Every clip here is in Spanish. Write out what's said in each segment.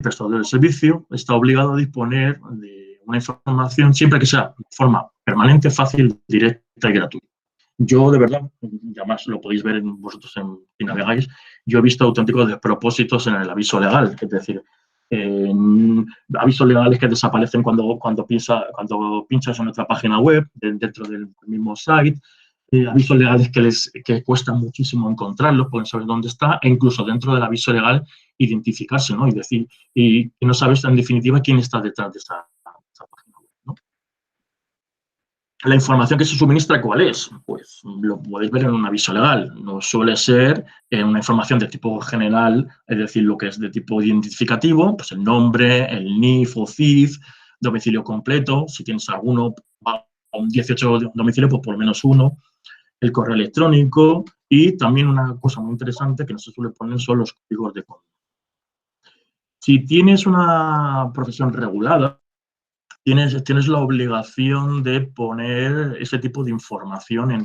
prestador del servicio está obligado a disponer de una información siempre que sea de forma permanente, fácil, directa y gratuita. Yo, de verdad, y además lo podéis ver vosotros si navegáis, yo he visto auténticos despropósitos en el aviso legal, es decir, avisos legales que desaparecen cuando pinchas en nuestra página web, dentro del mismo site, avisos legales que cuesta muchísimo encontrarlos, pueden saber dónde está, e incluso dentro del aviso legal identificarse, ¿no? Y decir, y no sabes en definitiva quién está detrás de esa página web, ¿no? La información que se suministra, ¿cuál es? Pues lo podéis ver en un aviso legal. No suele ser una información de tipo general, es decir, lo que es de tipo identificativo, pues el nombre, el NIF o CIF, domicilio completo, si tienes alguno, a un 18 domicilio, pues por lo menos uno, el correo electrónico y también una cosa muy interesante que no se suele poner son los códigos de conducta. Si tienes una profesión regulada, tienes la obligación de poner ese tipo de información en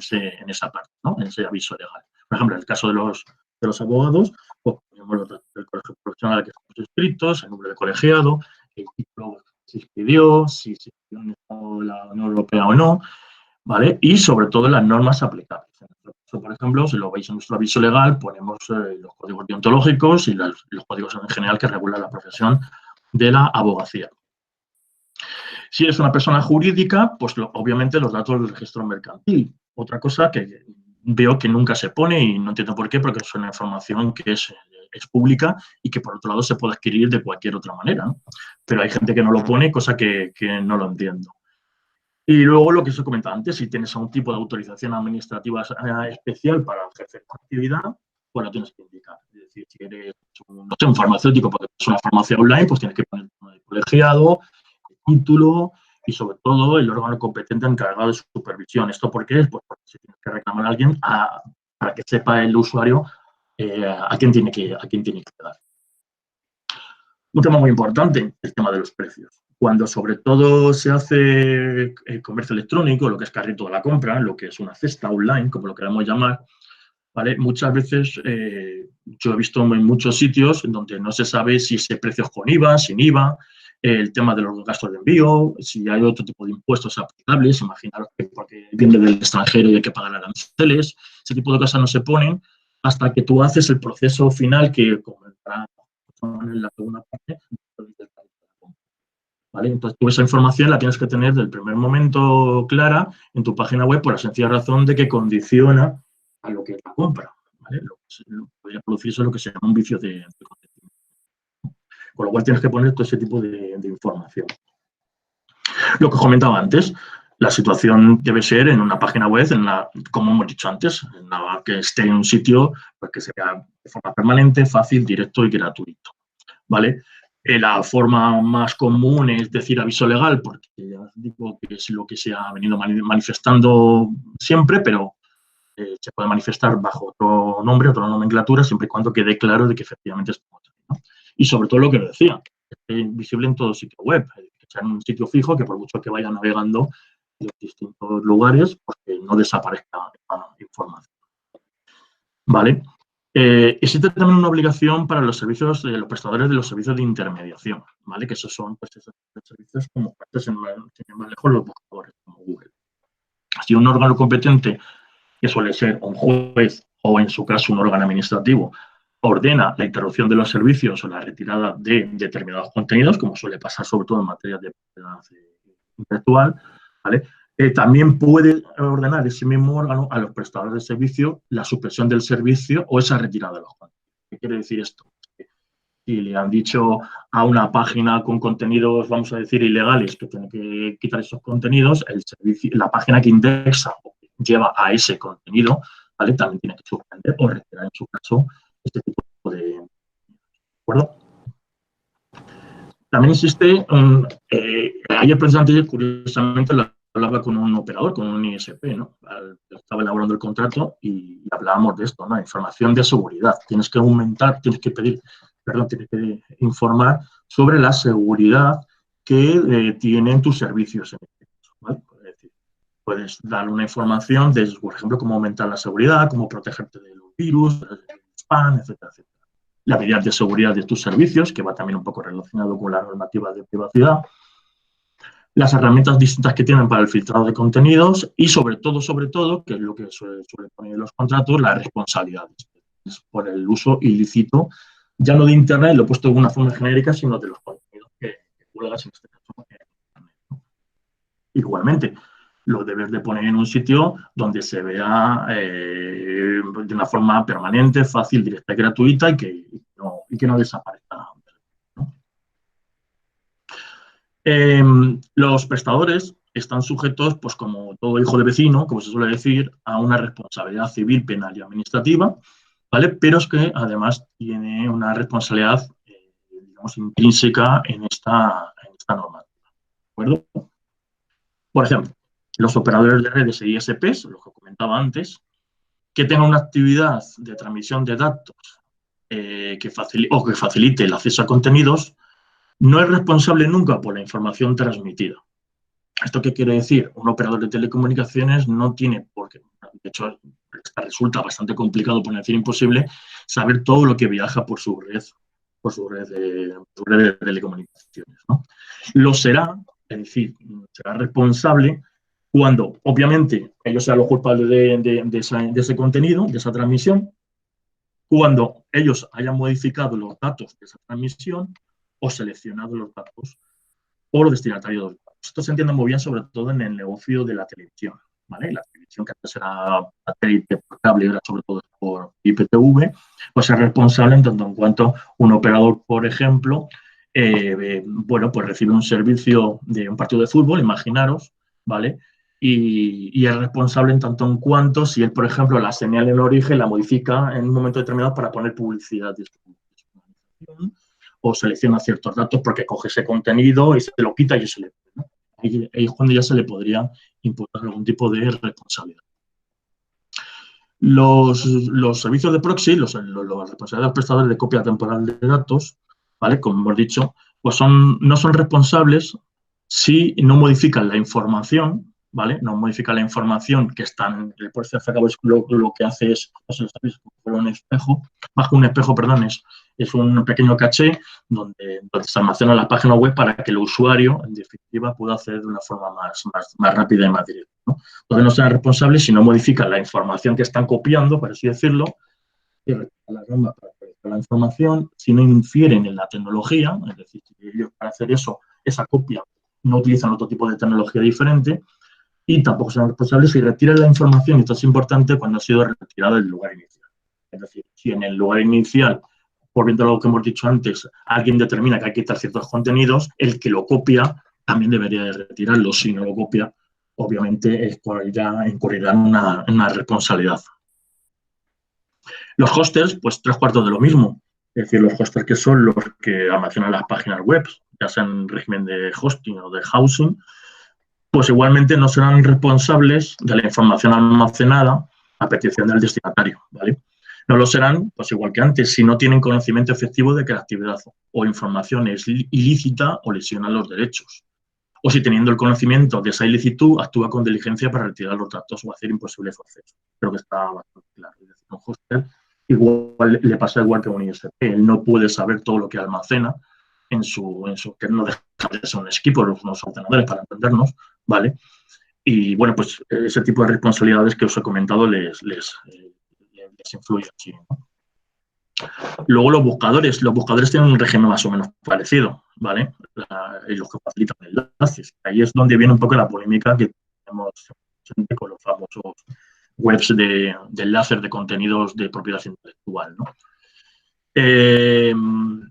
esa parte, ¿no? En ese aviso legal. Por ejemplo, en el caso de los abogados, pues ponemos los datos del colegio profesional al que estamos inscritos, el número de colegiado, el título que se expidió, si se expidió en la Unión Europea o no, ¿vale? Y sobre todo las normas aplicables. En nuestro caso, por ejemplo, si lo veis en nuestro aviso legal, ponemos los códigos deontológicos y los códigos en general que regulan la profesión de la abogacía. Si eres una persona jurídica, pues obviamente los datos del registro mercantil. Otra cosa que veo que nunca se pone y no entiendo por qué, porque es una información que es pública y que por otro lado se puede adquirir de cualquier otra manera, ¿no? Pero hay gente que no lo pone, cosa que no lo entiendo. Y luego lo que os he comentado antes, si tienes algún tipo de autorización administrativa especial para ejercer esta actividad, pues lo tienes que indicar. Es decir, si eres un farmacéutico, porque es una farmacia online, pues tienes que poner el colegiado, título y, sobre todo, el órgano competente encargado de su supervisión. ¿Esto por qué es? Pues porque se tiene que reclamar a alguien para que sepa el usuario a quién tiene que dar. Un tema muy importante, el tema de los precios. Cuando, sobre todo, se hace comercio electrónico, lo que es carrito de la compra, lo que es una cesta online, como lo queramos llamar, ¿vale? Muchas veces yo he visto en muchos sitios en donde no se sabe si ese precio es con IVA, sin IVA, el tema de los gastos de envío, si hay otro tipo de impuestos aplicables, imaginaros que porque viene del extranjero y hay que pagar aranceles, ese tipo de cosas no se ponen hasta que tú haces el proceso final que comentará en la segunda parte. ¿Vale? Entonces, tú esa información la tienes que tener del primer momento clara en tu página web por la sencilla razón de que condiciona a lo que es la compra. ¿Vale? Podría producirse lo que se llama un vicio de consentimiento. Con lo cual tienes que poner todo ese tipo de información. Lo que comentaba antes, la situación debe ser en una página web, como hemos dicho antes, que esté en un sitio pues, que sea de forma permanente, fácil, directo y gratuito. ¿Vale? La forma más común es decir aviso legal, porque ya os digo que es lo que se ha venido manifestando siempre, pero se puede manifestar bajo otro nombre, otra nomenclatura, siempre y cuando quede claro de que efectivamente estamos ahí, ¿no? Y sobre todo lo que decía, que esté visible en todo sitio web, que sea en un sitio fijo, que por mucho que vaya navegando en los distintos lugares, pues que no desaparezca la información. ¿Vale? Existe también una obligación para los servicios, los prestadores de los servicios de intermediación, ¿vale? Que esos son pues, esos servicios como sin más lejos los buscadores, como Google. Si un órgano competente, que suele ser un juez o en su caso un órgano administrativo, ordena la interrupción de los servicios o la retirada de determinados contenidos, como suele pasar sobre todo en materia de propiedad intelectual, ¿vale? También puede ordenar ese mismo órgano a los prestadores de servicio la supresión del servicio o esa retirada de los contenidos. ¿Qué quiere decir esto? Si le han dicho a una página con contenidos, vamos a decir, ilegales, que tiene que quitar esos contenidos, la página que indexa o que lleva a ese contenido, ¿vale? También tiene que suspender o retirar, en su caso, este tipo de acuerdo. También existe ayer precisamente, curiosamente, hablaba con un operador, con un ISP, ¿no? Estaba elaborando el contrato y hablábamos de esto, ¿no? Información de seguridad. Tienes que informar sobre la seguridad que tienen tus servicios. ¿Vale? Es decir, puedes dar una información de, por ejemplo, cómo aumentar la seguridad, cómo protegerte de los virus, del spam, etcétera, etcétera. las medidas de seguridad de tus servicios, que va también un poco relacionado con la normativa de privacidad, las herramientas distintas que tienen para el filtrado de contenidos y, sobre todo, que es lo que suele poner en los contratos, las responsabilidades por el uso ilícito, ya no de Internet, lo he puesto de una forma genérica, sino de los contenidos que cuelgas en este caso en Internet, ¿no? Igualmente, lo debes de poner en un sitio donde se vea de una forma permanente, fácil, directa y gratuita y que no desaparezca, ¿no? Los prestadores están sujetos, pues como todo hijo de vecino, como se suele decir, a una responsabilidad civil, penal y administrativa, ¿vale? Pero es que además tiene una responsabilidad, digamos, intrínseca en esta normativa, ¿de acuerdo? Por ejemplo, los operadores de redes e ISPs, lo que comentaba antes, que tengan una actividad de transmisión de datos que facilite el acceso a contenidos, no es responsable nunca por la información transmitida. ¿Esto qué quiere decir? Un operador de telecomunicaciones no tiene por qué, de hecho, resulta bastante complicado, por no decir imposible, saber todo lo que viaja por su red de telecomunicaciones, ¿no? Lo será, es decir, será responsable cuando, obviamente, ellos sean los culpables de ese contenido, de esa transmisión, cuando ellos hayan modificado los datos de esa transmisión o seleccionado los datos o los destinatarios de los datos. Esto se entiende muy bien, sobre todo en el negocio de la televisión, ¿vale? La televisión que antes era satélite por cable, era sobre todo por IPTV, pues es responsable en tanto en cuanto un operador, por ejemplo, bueno, pues recibe un servicio de un partido de fútbol, imaginaros, ¿vale? Y es responsable en tanto en cuanto si él, por ejemplo, la señal en origen la modifica en un momento determinado para poner publicidad de o selecciona ciertos datos porque coge ese contenido y se lo quita y se le... ¿no? Ahí es cuando ya se le podría imputar algún tipo de responsabilidad. Los servicios de proxy, los responsables de los prestadores de copia temporal de datos, ¿vale? Como hemos dicho, pues no son responsables si no modifican la información, ¿vale? No modifican la información que están, el proceso de cabo lo que hace es, un espejo, más que un espejo, perdón, es un pequeño caché donde se almacenan las páginas web para que el usuario, en definitiva, pueda acceder de una forma más rápida y más directa, ¿no? Entonces no serán responsables si no modifican la información que están copiando, por así decirlo, y la norma para proyectar la información, si no infieren en la tecnología, es decir, si ellos para hacer eso, esa copia, no utilizan otro tipo de tecnología diferente, y tampoco serán responsables si retiran la información, y esto es importante, cuando ha sido retirada del lugar inicial. Es decir, si en el lugar inicial, por viendo lo que hemos dicho antes, alguien determina que hay que quitar ciertos contenidos, el que lo copia también debería de retirarlo. Si no lo copia, obviamente incurrirá en una responsabilidad. Los hosters, pues 3/4 de lo mismo. Es decir, los hosters que son los que almacenan las páginas web, ya sea en régimen de hosting o de housing, pues igualmente no serán responsables de la información almacenada a petición del destinatario, ¿vale? No lo serán, pues igual que antes, si no tienen conocimiento efectivo de que la actividad o información es ilícita o lesiona los derechos. O si teniendo el conocimiento de esa ilicitud, actúa con diligencia para retirar los datos o hacer imposible su acceso. Creo que está bastante claro. Es decir, un hoster igual le pasa igual que un ISP. Él no puede saber todo lo que almacena en su que no deja de ser un equipo, unos ordenadores para entendernos, ¿vale? Y bueno, pues ese tipo de responsabilidades que os he comentado les influye así, ¿no? Luego los buscadores tienen un régimen más o menos parecido, ¿vale? Y los que facilitan enlaces. Ahí es donde viene un poco la polémica que tenemos con los famosos webs de enlaces de contenidos de propiedad intelectual, ¿no?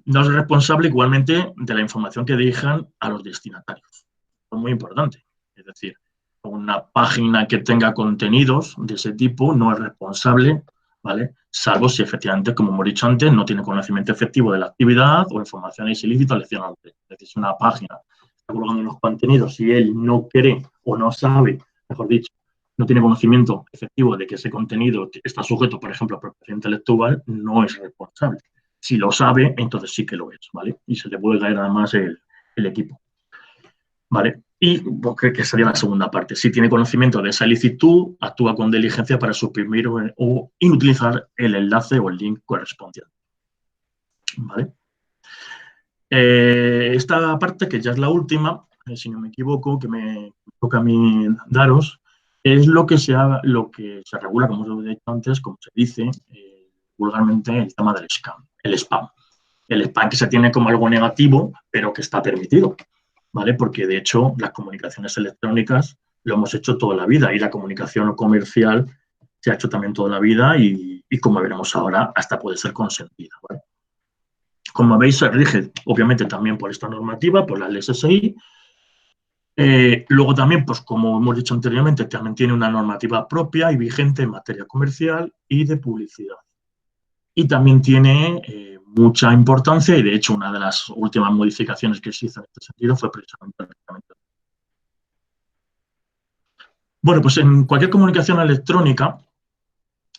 No es responsable igualmente de la información que dirijan a los destinatarios. Es muy importante. Es decir, una página que tenga contenidos de ese tipo no es responsable, ¿vale? Salvo si efectivamente, como hemos dicho antes, no tiene conocimiento efectivo de la actividad o información es ilícita o lesionante. Es decir, si una página está colgando los contenidos y él no cree o no sabe, mejor dicho, no tiene conocimiento efectivo de que ese contenido está sujeto, por ejemplo, a propiedad intelectual, no es responsable. Si lo sabe, entonces sí que lo es, ¿vale? Y se le puede caer además el equipo, ¿vale? Y pues, que sería la segunda parte. Si tiene conocimiento de esa ilicitud, actúa con diligencia para suprimir o inutilizar el enlace o el link correspondiente. ¿vale? Esta parte, que ya es la última, si no me equivoco, que me toca a mí daros, es lo que se regula, como os he dicho antes, como se dice vulgarmente, el tema del scam, el spam. El spam que se tiene como algo negativo, pero que está permitido, ¿vale? Porque, de hecho, las comunicaciones electrónicas lo hemos hecho toda la vida y la comunicación comercial se ha hecho también toda la vida y como veremos ahora, hasta puede ser consentida, ¿vale? Como veis, se rige, obviamente, también por esta normativa, por la LSSI. Luego también, pues como hemos dicho anteriormente, también tiene una normativa propia y vigente en materia comercial y de publicidad. Y también tiene mucha importancia, y de hecho una de las últimas modificaciones que se hizo en este sentido fue precisamente el reglamento. Bueno, pues en cualquier comunicación electrónica,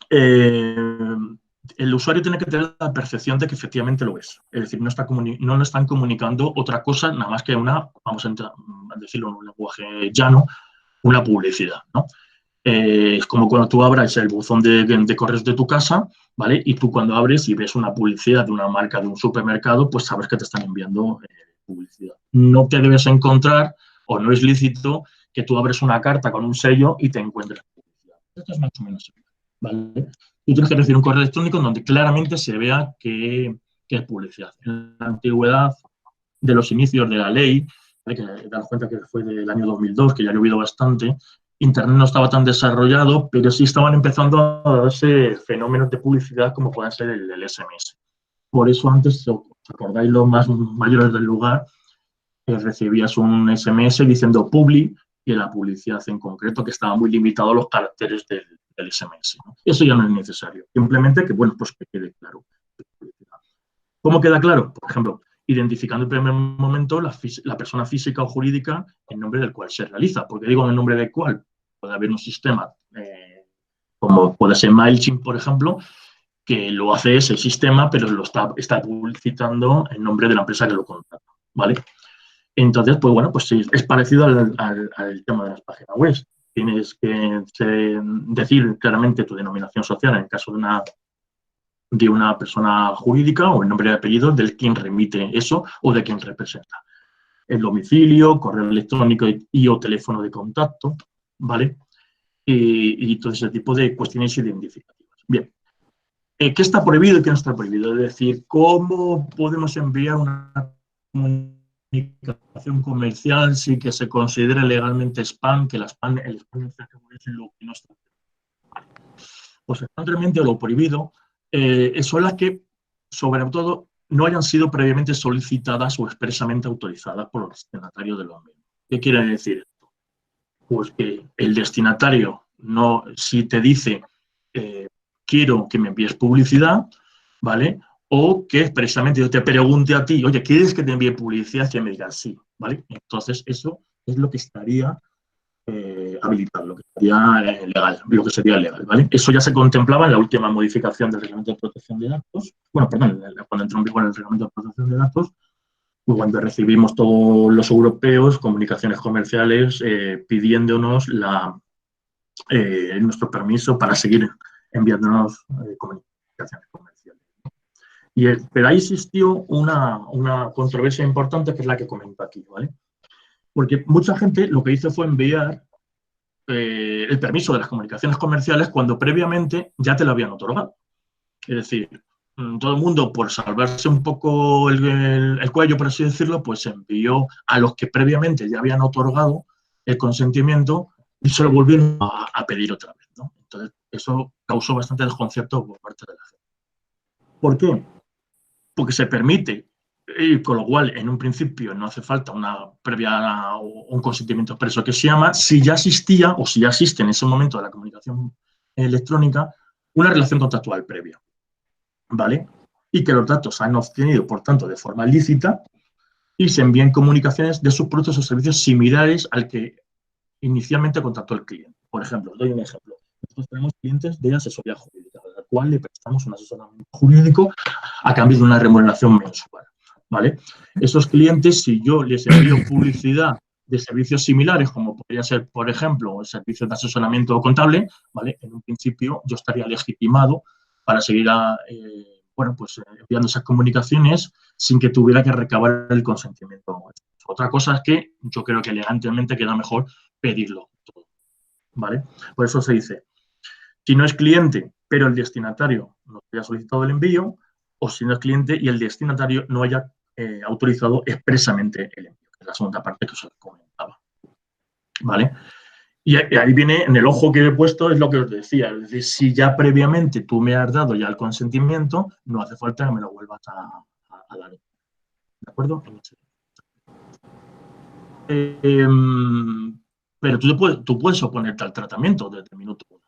el usuario tiene que tener la percepción de que efectivamente lo es. Es decir, no le están comunicando otra cosa, nada más que vamos a decirlo en un lenguaje llano, una publicidad, ¿no? Es como cuando tú abras el buzón de correos de tu casa, ¿vale? Y tú cuando abres y ves una publicidad de una marca de un supermercado, pues sabes que te están enviando publicidad. No te debes encontrar, o no es lícito, que tú abres una carta con un sello y te encuentres publicidad. Esto es más o menos igual, ¿vale? Tú tienes que recibir un correo electrónico donde claramente se vea que es publicidad. En la antigüedad de los inicios de la ley, hay que dar cuenta que fue del año 2002, que ya ha llovido bastante, Internet no estaba tan desarrollado, pero sí estaban empezando a darse fenómenos de publicidad como pueden ser el SMS. Por eso antes, si os acordáis, los más mayores del lugar, recibías un SMS diciendo publi y la publicidad en concreto, que estaba muy limitado a los caracteres del SMS, ¿no? Eso ya no es necesario. Simplemente que, bueno, pues que quede claro. ¿Cómo queda claro? Por ejemplo, identificando en primer momento la persona física o jurídica en nombre del cual se realiza. Porque digo en el nombre del cual puede haber un sistema, como puede ser MailChimp, por ejemplo, que lo hace ese sistema, pero lo está publicitando en nombre de la empresa que lo contrata, ¿vale? Entonces, pues bueno, pues sí, es parecido al tema de las páginas web. Tienes que decir claramente tu denominación social en el caso de una persona jurídica o el nombre y apellido del quien remite eso o de quien representa. El domicilio, correo electrónico y o teléfono de contacto, ¿vale? Y todo ese tipo de cuestiones identificativas. Bien. ¿Qué está prohibido y qué no está prohibido? Es decir, ¿cómo podemos enviar una comunicación comercial sin que se considere legalmente spam, que el spam es lo que no está prohibido? Pues exactamente lo prohibido son las que, sobre todo, no hayan sido previamente solicitadas o expresamente autorizadas por el destinatario de los mismos. ¿Qué quiere decir esto? Pues que el destinatario, si te dice quiero que me envíes publicidad, ¿vale? O que expresamente yo te pregunte a ti, oye, ¿quieres que te envíe publicidad? Y me digas sí, ¿vale? Entonces, eso es lo que estaría habilitado, lo que sería legal, lo que sería legal, ¿vale? Eso ya se contemplaba en la última modificación del Reglamento de Protección de Datos, bueno, perdón, cuando entró en vigor el Reglamento de Protección de Datos, cuando recibimos todos los europeos comunicaciones comerciales pidiéndonos nuestro permiso para seguir enviándonos comunicaciones comerciales. Pero ahí existió una controversia importante que es la que comento aquí, ¿vale? Porque mucha gente lo que hizo fue enviar el permiso de las comunicaciones comerciales cuando previamente ya te lo habían otorgado. Es decir, todo el mundo, por salvarse un poco el cuello, por así decirlo, pues envió a los que previamente ya habían otorgado el consentimiento y se lo volvieron a pedir otra vez, ¿no? Entonces, eso causó bastante desconcierto por parte de la gente. ¿Por qué? Porque se permite, y con lo cual, en un principio, no hace falta una previa o un consentimiento expreso que se llama, si ya existía o si ya existe en ese momento de la comunicación electrónica una relación contractual previa, ¿vale? Y que los datos se han obtenido, por tanto, de forma lícita y se envían comunicaciones de sus productos o servicios similares al que inicialmente contactó el cliente. Por ejemplo, os doy un ejemplo. Nosotros tenemos clientes de asesoría jurídica, a la cual le prestamos un asesoramiento jurídico a cambio de una remuneración mensual, ¿vale? Esos clientes, si yo les envío publicidad de servicios similares, como podría ser, por ejemplo, el servicio de asesoramiento contable, ¿vale? En un principio yo estaría legitimado para seguir bueno, pues enviando esas comunicaciones sin que tuviera que recabar el consentimiento. Otra cosa es que yo creo que elegantemente queda mejor pedirlo todo, ¿vale? Por eso se dice, si no es cliente, pero el destinatario no haya solicitado el envío, o si no es cliente y el destinatario no haya autorizado expresamente el envío, que es la segunda parte que os comentaba, ¿vale? Y ahí viene, en el ojo que he puesto, es lo que os decía. Es decir, si ya previamente tú me has dado ya el consentimiento, no hace falta que me lo vuelvas a dar. ¿De acuerdo? Pero tú puedes oponerte al tratamiento desde el minuto uno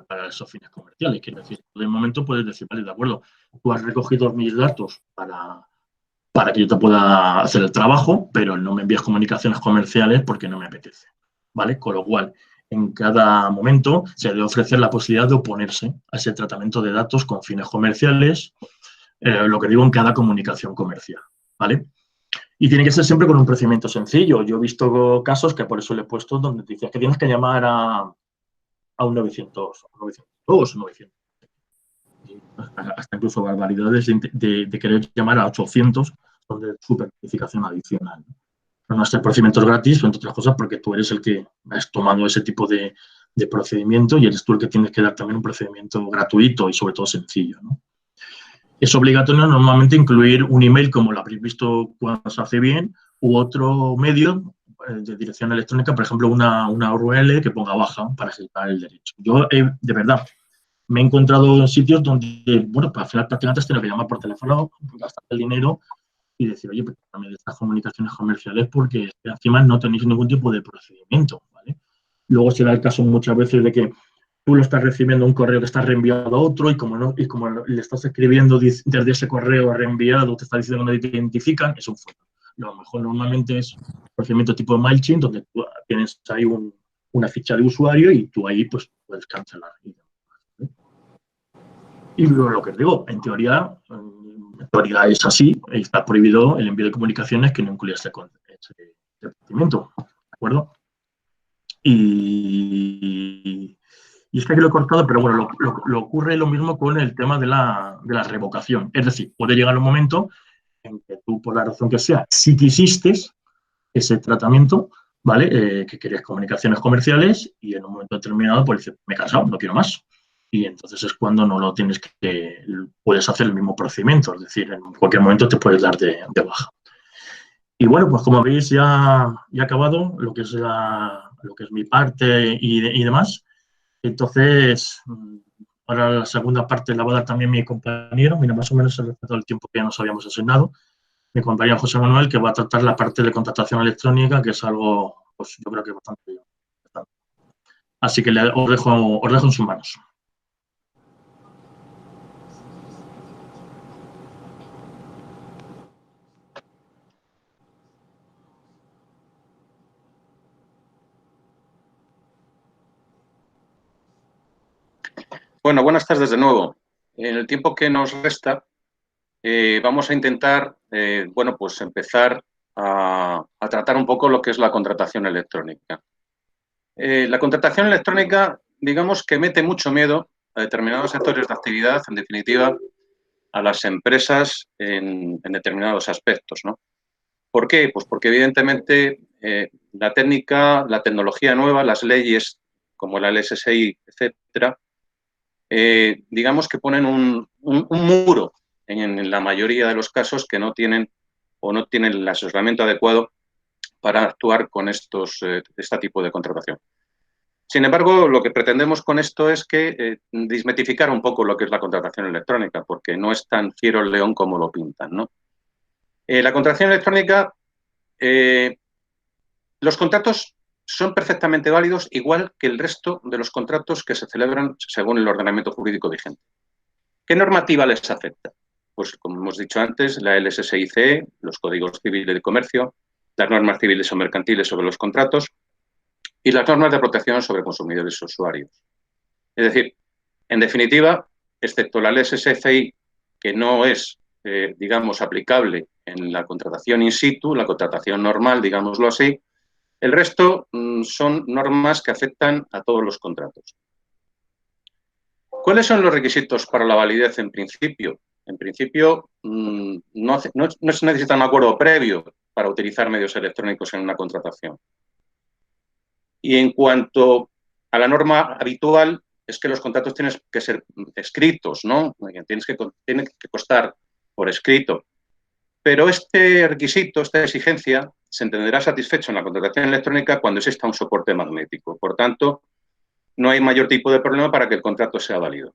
para esos fines comerciales. Quiero decir, de momento puedes decir, vale, de acuerdo, tú has recogido mis datos para que yo te pueda hacer el trabajo, pero no me envíes comunicaciones comerciales porque no me apetece, ¿vale? Con lo cual, en cada momento se debe ofrecer la posibilidad de oponerse a ese tratamiento de datos con fines comerciales, lo que digo en cada comunicación comercial, ¿vale? Y tiene que ser siempre con un procedimiento sencillo. Yo he visto casos que por eso le he puesto donde te dices que tienes que llamar a un 900, a un 902, 900. Hasta incluso barbaridades de querer llamar a 800 son de supernotificación adicional. No este procedimiento es gratis, entre otras cosas, porque tú eres el que has tomado ese tipo de procedimiento y eres tú el que tienes que dar también un procedimiento gratuito y sobre todo sencillo, ¿no? Es obligatorio normalmente incluir un email, como lo habréis visto cuando se hace bien, u otro medio de dirección electrónica, por ejemplo, una URL que ponga baja para ejecutar el derecho. Yo, de verdad, me he encontrado en sitios donde, bueno, pues al final prácticamente has tenido que llamar por teléfono, gastar el dinero y decir, oye, pero dame de estas comunicaciones comerciales porque encima no tenéis ningún tipo de procedimiento, ¿vale? Luego se da el caso muchas veces de que tú lo estás recibiendo un correo que está reenviado a otro y como le estás escribiendo desde ese correo reenviado, te está diciendo que no te identifican, es un fallo. Lo mejor normalmente es un procedimiento tipo de MailChimp, donde tú tienes ahí una ficha de usuario y tú ahí pues puedes cancelar. Y lo que os digo, en teoría es así, está prohibido el envío de comunicaciones que no incluya ese procedimiento, ¿de acuerdo? Y es que aquí lo he cortado, pero bueno, lo ocurre lo mismo con el tema de la revocación. Es decir, puede llegar un momento en que tú, por la razón que sea, sí quisiste ese tratamiento, ¿vale? Que querías comunicaciones comerciales y en un momento determinado, pues dices, me he cansado, no quiero más. Y entonces es cuando no lo tienes puedes hacer el mismo procedimiento, es decir, en cualquier momento te puedes dar de baja. Y bueno, pues como veis ya he acabado lo que es mi parte y demás. Entonces, ahora la segunda parte la va a dar también mi compañero, mira, más o menos el respecto del tiempo que ya nos habíamos asignado, mi compañero José Manuel, que va a tratar la parte de contratación electrónica, que es algo, pues yo creo que bastante importante. Así que os dejo en sus manos. Bueno, buenas tardes de nuevo. En el tiempo que nos resta, vamos a intentar, bueno, pues empezar a tratar un poco lo que es la contratación electrónica. La contratación electrónica, digamos que mete mucho miedo a determinados sectores de actividad, en definitiva, a las empresas en determinados aspectos, ¿no? ¿Por qué? Pues porque evidentemente la técnica, la tecnología nueva, las leyes como la LSSI, etcétera, digamos que ponen un muro en la mayoría de los casos que no tienen o no tienen el asesoramiento adecuado para actuar con este tipo de contratación. Sin embargo, lo que pretendemos con esto es que desmitificar un poco lo que es la contratación electrónica, porque no es tan fiero el león como lo pintan, ¿no? La contratación electrónica, los contratos son perfectamente válidos, igual que el resto de los contratos que se celebran según el ordenamiento jurídico vigente. ¿Qué normativa les afecta? Pues, como hemos dicho antes, la LSSICE, los códigos civiles de comercio, las normas civiles o mercantiles sobre los contratos y las normas de protección sobre consumidores y usuarios. Es decir, en definitiva, excepto la LSSCI, que no es, digamos, aplicable en la contratación in situ, la contratación normal, digámoslo así, el resto son normas que afectan a todos los contratos. ¿Cuáles son los requisitos para la validez en principio? En principio, no se necesita un acuerdo previo para utilizar medios electrónicos en una contratación. Y en cuanto a la norma habitual, es que los contratos tienen que ser escritos, ¿no? Tienen que constar por escrito. Pero este requisito, esta exigencia, se entenderá satisfecho en la contratación electrónica cuando exista un soporte magnético. Por tanto, no hay mayor tipo de problema para que el contrato sea válido.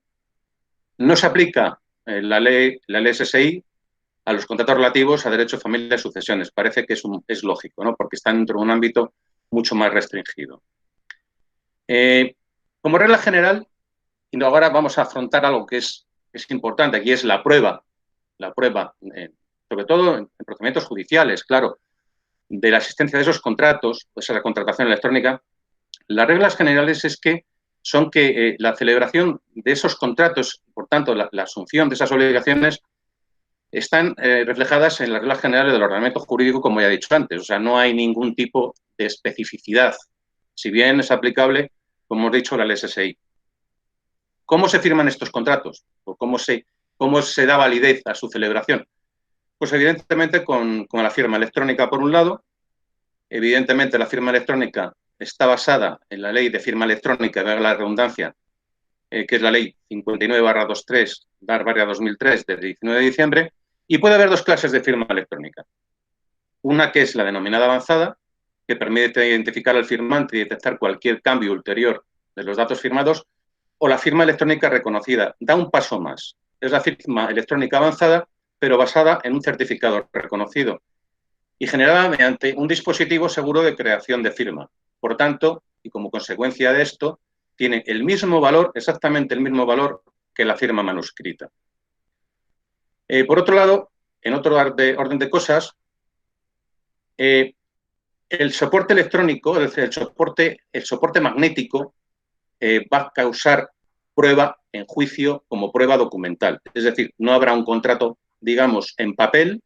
No se aplica la ley SSI a los contratos relativos a derecho, familia y sucesiones. Parece que es lógico, ¿no? Porque están dentro de un ámbito mucho más restringido. Como regla general, y ahora vamos a afrontar algo que es importante, aquí es la prueba, sobre todo en procedimientos judiciales, claro, de la existencia de esos contratos, pues a la contratación electrónica. Las reglas generales son que la celebración de esos contratos, por tanto, la asunción de esas obligaciones, están reflejadas en las reglas generales del ordenamiento jurídico, como ya he dicho antes. O sea, no hay ningún tipo de especificidad, si bien es aplicable, como hemos dicho, la ley SSI. ¿Cómo se firman estos contratos? ¿O cómo se da validez a su celebración? Pues evidentemente con la firma electrónica por un lado. Evidentemente la firma electrónica está basada en la ley de firma electrónica, valga la redundancia, que es la ley 59/2003 del 19 de diciembre, y puede haber dos clases de firma electrónica. Una que es la denominada avanzada, que permite identificar al firmante y detectar cualquier cambio ulterior de los datos firmados, o la firma electrónica reconocida. Da un paso más. Es la firma electrónica avanzada, pero basada en un certificado reconocido y generada mediante un dispositivo seguro de creación de firma. Por tanto, y como consecuencia de esto, tiene el mismo valor, exactamente el mismo valor que la firma manuscrita. Por otro lado, en otro orden de cosas, el soporte electrónico, el soporte magnético, va a causar prueba en juicio como prueba documental. Es decir, no habrá un contrato, digamos, en papel,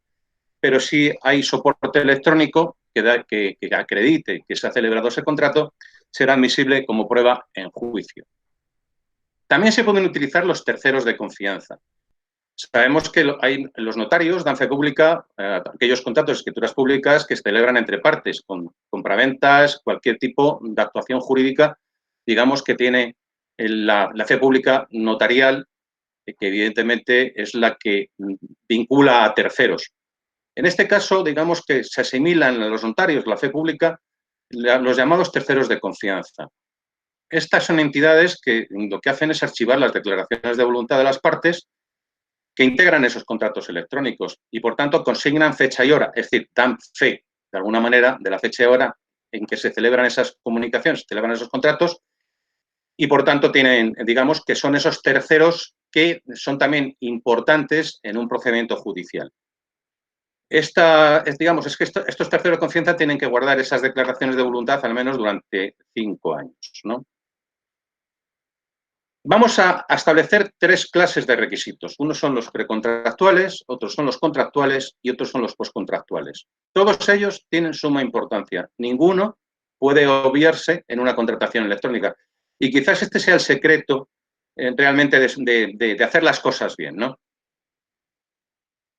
pero sí hay soporte electrónico que acredite que se ha celebrado ese contrato, será admisible como prueba en juicio. También se pueden utilizar los terceros de confianza. Sabemos que los notarios dan fe pública a aquellos contratos de escrituras públicas que se celebran entre partes, con compraventas, cualquier tipo de actuación jurídica, digamos, que tiene la fe pública notarial, que evidentemente es la que vincula a terceros. En este caso, digamos que se asimilan a los notarios, la fe pública, los llamados terceros de confianza. Estas son entidades que lo que hacen es archivar las declaraciones de voluntad de las partes que integran esos contratos electrónicos y, por tanto, consignan fecha y hora, es decir, dan fe, de alguna manera, de la fecha y hora en que se celebran esas comunicaciones, se celebran esos contratos y, por tanto, tienen, digamos, que son esos terceros que son también importantes en un procedimiento judicial. Digamos, es que estos terceros de confianza tienen que guardar esas declaraciones de voluntad al menos durante 5 años, ¿no? Vamos a establecer 3 clases de requisitos. Unos son los precontractuales, otros son los contractuales y otros son los postcontractuales. Todos ellos tienen suma importancia. Ninguno puede obviarse en una contratación electrónica. Y quizás este sea el secreto realmente de hacer las cosas bien, ¿no?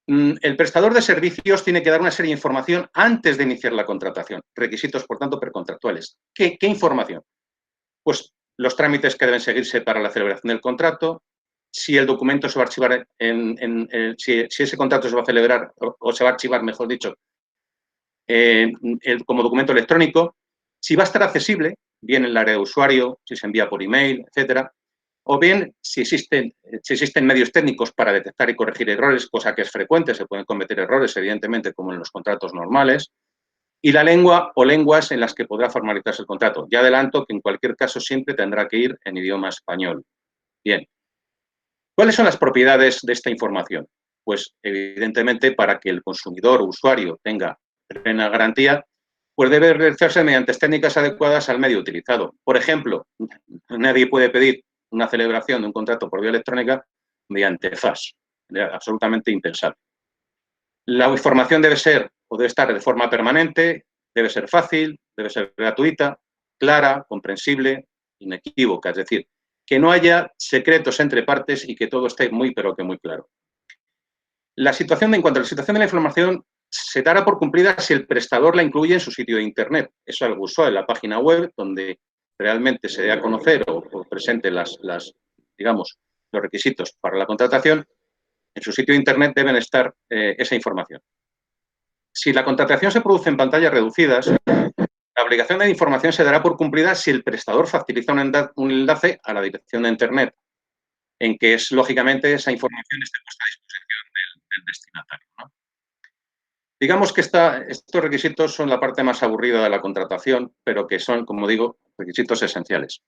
El prestador de servicios tiene que dar una serie de información antes de iniciar la contratación. Requisitos, por tanto, precontractuales. ¿Qué información? Pues los trámites que deben seguirse para la celebración del contrato, si el documento se va a archivar, si ese contrato se va a celebrar o se va a archivar, mejor dicho, como documento electrónico, si va a estar accesible, bien en el área de usuario, si se envía por email, etcétera, o bien si existen medios técnicos para detectar y corregir errores, cosa que es frecuente, se pueden cometer errores, evidentemente, como en los contratos normales, y la lengua o lenguas en las que podrá formalizarse el contrato. Ya adelanto que en cualquier caso siempre tendrá que ir en idioma español. Bien. ¿Cuáles son las propiedades de esta información? Pues, evidentemente, para que el consumidor o usuario tenga plena garantía, pues debe realizarse mediante técnicas adecuadas al medio utilizado. Por ejemplo, nadie puede pedir una celebración de un contrato por vía electrónica mediante fax. Absolutamente impensable. La información debe estar de forma permanente, debe ser fácil, debe ser gratuita, clara, comprensible, inequívoca. Es decir, que no haya secretos entre partes y que todo esté muy, pero que muy claro. En cuanto a la situación de la información, se dará por cumplida si el prestador la incluye en su sitio de Internet. Eso es algo usual en la página web, donde realmente se dé a conocer o presente digamos, los requisitos para la contratación. En su sitio de Internet deben estar esa información. Si la contratación se produce en pantallas reducidas, la obligación de información se dará por cumplida si el prestador facilita un enlace a la dirección de Internet, en que lógicamente esa información esté puesta a disposición del destinatario, ¿no? Digamos que estos requisitos son la parte más aburrida de la contratación, pero que son, como digo, requisitos esenciales.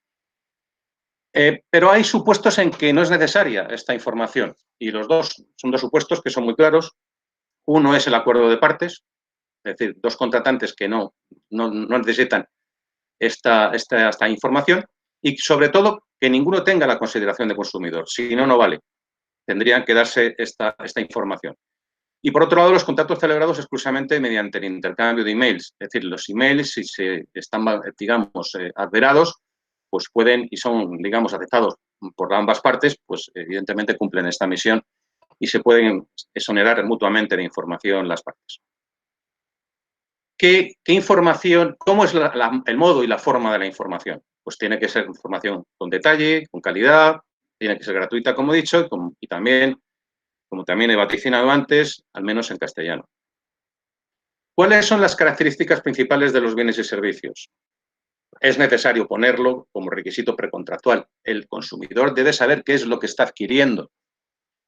Pero hay supuestos en que no es necesaria esta información, y son dos supuestos que son muy claros. Uno es el acuerdo de partes, es decir, dos contratantes que no necesitan esta información, y sobre todo que ninguno tenga la consideración de consumidor, si no, no vale. Tendrían que darse esta información. Y por otro lado, los contratos celebrados exclusivamente mediante el intercambio de emails. Es decir, los emails, si están, digamos, adverados, pues pueden y son, digamos, aceptados por ambas partes, pues evidentemente cumplen esta misión y se pueden exonerar mutuamente de información las partes. ¿Qué información, cómo es el modo y la forma de la información? Pues tiene que ser información con detalle, con calidad, tiene que ser gratuita, como he dicho, y también, como también he vaticinado antes, al menos en castellano. ¿Cuáles son las características principales de los bienes y servicios? Es necesario ponerlo como requisito precontractual. El consumidor debe saber qué es lo que está adquiriendo.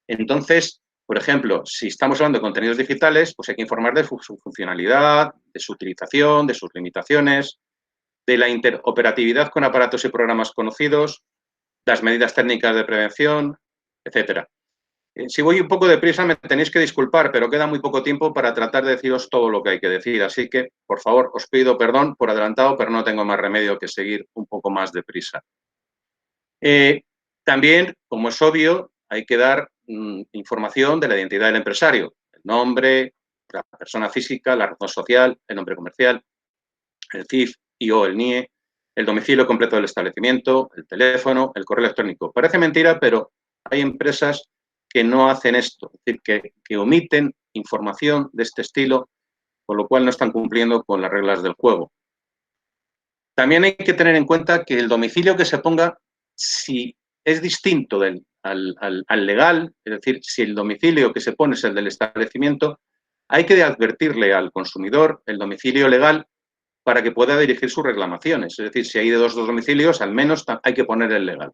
Entonces, por ejemplo, si estamos hablando de contenidos digitales, pues hay que informar de su funcionalidad, de su utilización, de sus limitaciones, de la interoperatividad con aparatos y programas conocidos, las medidas técnicas de prevención, etcétera. Si voy un poco deprisa me tenéis que disculpar, pero queda muy poco tiempo para tratar de deciros todo lo que hay que decir. Así que, por favor, os pido perdón por adelantado, pero no tengo más remedio que seguir un poco más deprisa. También, como es obvio, hay que dar información de la identidad del empresario. El nombre, la persona física, la razón social, el nombre comercial, el CIF y/o el NIE, el domicilio completo del establecimiento, el teléfono, el correo electrónico. Parece mentira, pero hay empresas que no hacen esto, es decir, que omiten información de este estilo, con lo cual no están cumpliendo con las reglas del juego. También hay que tener en cuenta que el domicilio que se ponga, si es distinto al legal, es decir, si el domicilio que se pone es el del establecimiento, hay que advertirle al consumidor el domicilio legal para que pueda dirigir sus reclamaciones. Es decir, si hay de dos domicilios, al menos hay que poner el legal.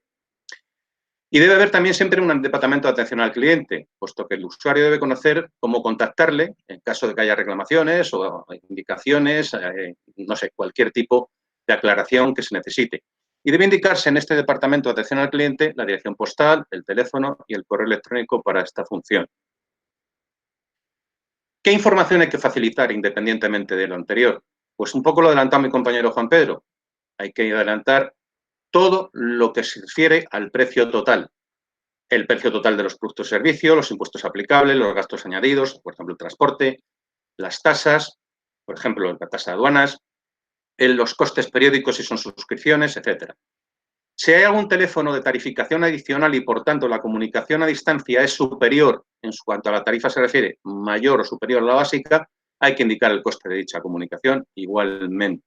Y debe haber también siempre un departamento de atención al cliente, puesto que el usuario debe conocer cómo contactarle en caso de que haya reclamaciones o indicaciones, no sé, cualquier tipo de aclaración que se necesite. Y debe indicarse en este departamento de atención al cliente la dirección postal, el teléfono y el correo electrónico para esta función. ¿Qué información hay que facilitar independientemente de lo anterior? Pues un poco lo adelantó mi compañero Juan Pedro. Hay que adelantar todo lo que se refiere al precio total. El precio total de los productos y servicios, los impuestos aplicables, los gastos añadidos, por ejemplo, el transporte, las tasas, por ejemplo, la tasa de aduanas, los costes periódicos si son suscripciones, etcétera. Si hay algún teléfono de tarificación adicional y, por tanto, la comunicación a distancia es superior, en cuanto a la tarifa se refiere, mayor o superior a la básica, hay que indicar el coste de dicha comunicación igualmente.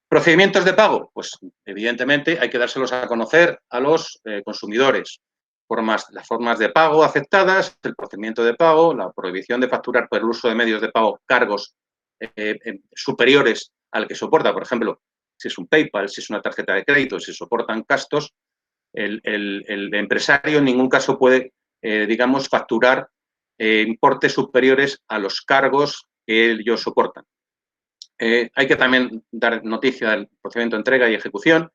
¿Procedimientos de pago? Pues, evidentemente, hay que dárselos a conocer a los consumidores. Las formas de pago aceptadas, el procedimiento de pago, la prohibición de facturar por el uso de medios de pago cargos superiores al que soporta, por ejemplo, si es un PayPal, si es una tarjeta de crédito, si soportan gastos, el empresario en ningún caso puede, digamos, facturar importes superiores a los cargos que ellos soportan. Hay que también dar noticia del procedimiento de entrega y ejecución.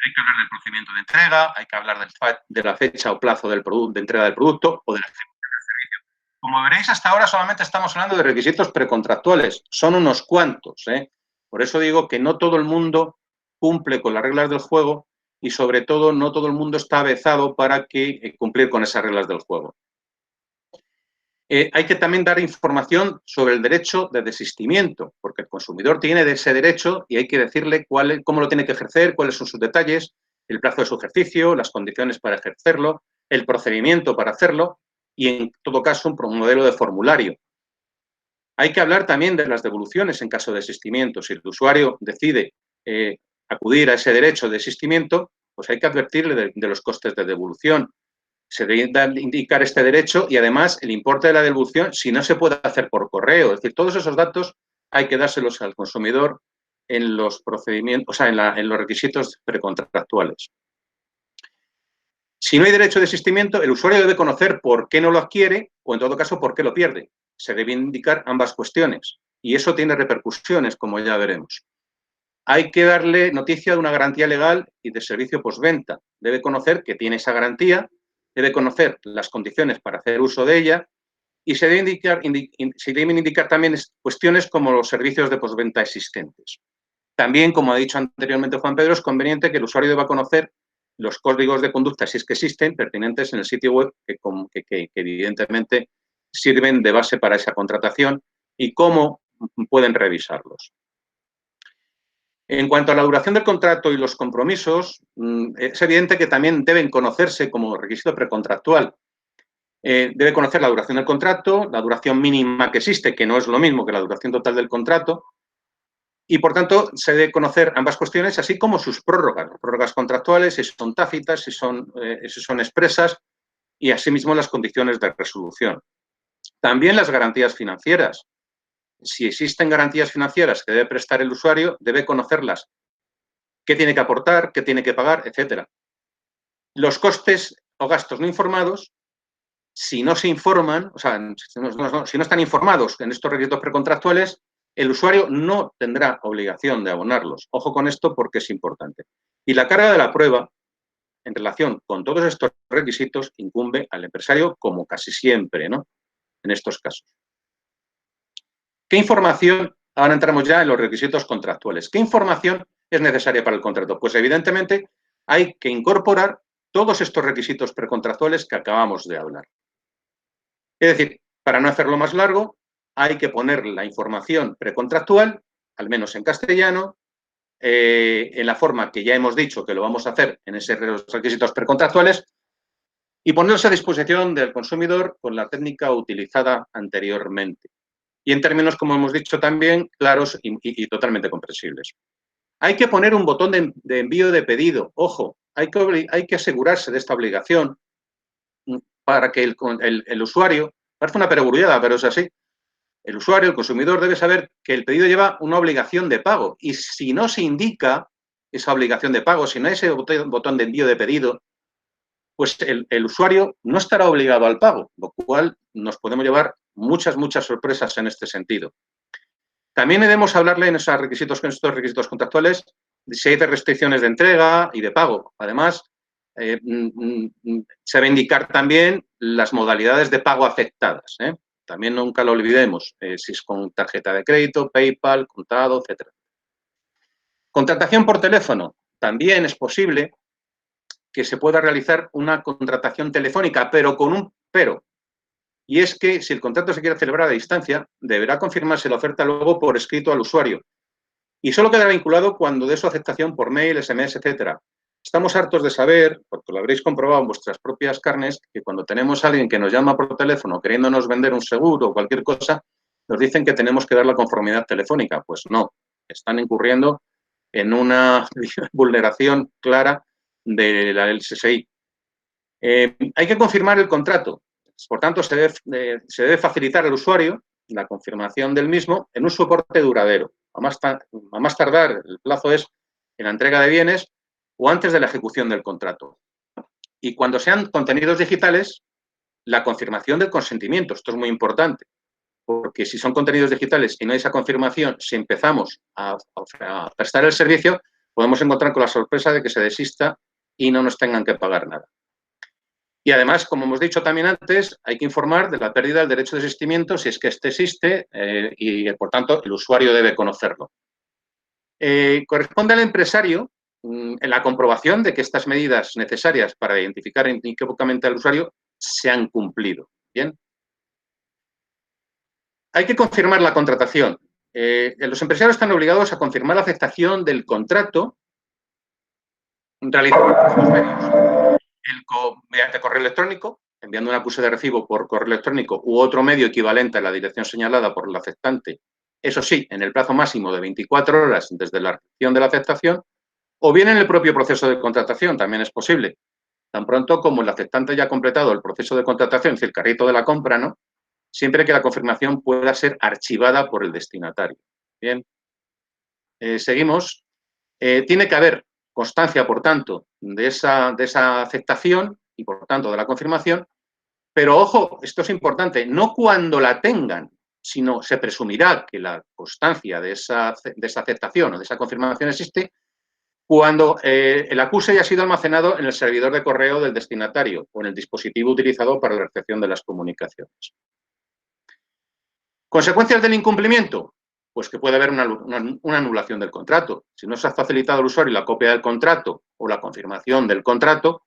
Hay que hablar del procedimiento de entrega, hay que hablar de la fecha o plazo de entrega del producto o de la ejecución del servicio. Como veréis, hasta ahora solamente estamos hablando de requisitos precontractuales. Son unos cuantos, ¿eh? Por eso digo que no todo el mundo cumple con las reglas del juego y, sobre todo, no todo el mundo está avezado para cumplir con esas reglas del juego. Hay que también dar información sobre el derecho de desistimiento, porque el consumidor tiene ese derecho y hay que decirle cómo lo tiene que ejercer, cuáles son sus detalles, el plazo de su ejercicio, las condiciones para ejercerlo, el procedimiento para hacerlo y, en todo caso, un modelo de formulario. Hay que hablar también de las devoluciones en caso de desistimiento. Si el usuario decide acudir a ese derecho de desistimiento, pues hay que advertirle de los costes de devolución. Se debe indicar este derecho y, además, el importe de la devolución, si no se puede hacer por correo. Es decir, todos esos datos hay que dárselos al consumidor en los procedimientos, o sea, en los requisitos precontractuales. Si no hay derecho de desistimiento, el usuario debe conocer por qué no lo adquiere o, en todo caso, por qué lo pierde. Se deben indicar ambas cuestiones y eso tiene repercusiones, como ya veremos. Hay que darle noticia de una garantía legal y de servicio postventa. Debe conocer que tiene esa garantía, debe conocer las condiciones para hacer uso de ella y se deben indicar también cuestiones como los servicios de postventa existentes. También, como ha dicho anteriormente Juan Pedro, es conveniente que el usuario deba conocer los códigos de conducta, si es que existen, pertinentes en el sitio web, que evidentemente sirven de base para esa contratación y cómo pueden revisarlos. En cuanto a la duración del contrato y los compromisos, es evidente que también deben conocerse como requisito precontractual. Debe conocer la duración del contrato, la duración mínima que existe, que no es lo mismo que la duración total del contrato, y, por tanto, se debe conocer ambas cuestiones, así como sus prórrogas contractuales, si son tácitas, si son expresas, y, asimismo, las condiciones de resolución. También las garantías financieras. Si existen garantías financieras que debe prestar el usuario, debe conocerlas. ¿Qué tiene que aportar? ¿Qué tiene que pagar? Etcétera. Los costes o gastos no informados, si no se informan, o sea, si no están informados en estos requisitos precontractuales, el usuario no tendrá obligación de abonarlos. Ojo con esto porque es importante. Y la carga de la prueba, en relación con todos estos requisitos, incumbe al empresario, como casi siempre, ¿no?, en estos casos. ¿Qué información? Ahora entramos ya en los requisitos contractuales. ¿Qué información es necesaria para el contrato? Pues, evidentemente, hay que incorporar todos estos requisitos precontractuales que acabamos de hablar. Es decir, para no hacerlo más largo, hay que poner la información precontractual, al menos en castellano, en la forma que ya hemos dicho que lo vamos a hacer en esos requisitos precontractuales, y ponerlos a disposición del consumidor con la técnica utilizada anteriormente. Y en términos, como hemos dicho también, claros y totalmente comprensibles. Hay que poner un botón de envío de pedido. Ojo, hay que asegurarse de esta obligación para que el usuario, parece una perogrullada, pero es así, el usuario, el consumidor, debe saber que el pedido lleva una obligación de pago. Y si no se indica esa obligación de pago, si no hay ese botón de envío de pedido, pues el usuario no estará obligado al pago, lo cual nos podemos llevar muchas sorpresas en este sentido. También debemos hablarle en estos requisitos contractuales si hay restricciones de entrega y de pago. Además, se debe indicar también las modalidades de pago afectadas. También nunca lo olvidemos, si es con tarjeta de crédito, PayPal, contado, etc. Contratación por teléfono. También es posible que se pueda realizar una contratación telefónica, pero con un pero. Y es que si el contrato se quiere celebrar a distancia, deberá confirmarse la oferta luego por escrito al usuario. Y solo quedará vinculado cuando dé su aceptación por mail, SMS, etcétera. Estamos hartos de saber, porque lo habréis comprobado en vuestras propias carnes, que cuando tenemos a alguien que nos llama por teléfono queriéndonos vender un seguro o cualquier cosa, nos dicen que tenemos que dar la conformidad telefónica. Pues no, están incurriendo en una vulneración clara de la LSSI. Hay que confirmar el contrato. Por tanto, se debe facilitar al usuario la confirmación del mismo en un soporte duradero. A más tardar, el plazo es en la entrega de bienes o antes de la ejecución del contrato. Y cuando sean contenidos digitales, la confirmación del consentimiento. Esto es muy importante, porque si son contenidos digitales y no hay esa confirmación, si empezamos a prestar el servicio, podemos encontrar con la sorpresa de que se desista y no nos tengan que pagar nada. Y, además, como hemos dicho también antes, hay que informar de la pérdida del derecho de desistimiento si es que este existe y, por tanto, el usuario debe conocerlo. Corresponde al empresario en la comprobación de que estas medidas necesarias para identificar inequívocamente al usuario se han cumplido. ¿Bien? Hay que confirmar la contratación. Los empresarios están obligados a confirmar la aceptación del contrato realizado por sus medios. Mediante correo electrónico, enviando un acuse de recibo por correo electrónico u otro medio equivalente a la dirección señalada por el aceptante, eso sí, en el plazo máximo de 24 horas desde la recepción de la aceptación, o bien en el propio proceso de contratación, también es posible. Tan pronto como el aceptante haya completado el proceso de contratación, es decir, el carrito de la compra, ¿no? Siempre que la confirmación pueda ser archivada por el destinatario. Bien. Seguimos. Tiene que haber constancia, por tanto, de esa aceptación y, por tanto, de la confirmación. Pero, ojo, esto es importante, no cuando la tengan, sino se presumirá que la constancia de esa aceptación o de esa confirmación existe cuando el acuse haya sido almacenado en el servidor de correo del destinatario o en el dispositivo utilizado para la recepción de las comunicaciones. ¿Consecuencias del incumplimiento? Pues que puede haber una anulación del contrato. Si no se ha facilitado al usuario la copia del contrato o la confirmación del contrato,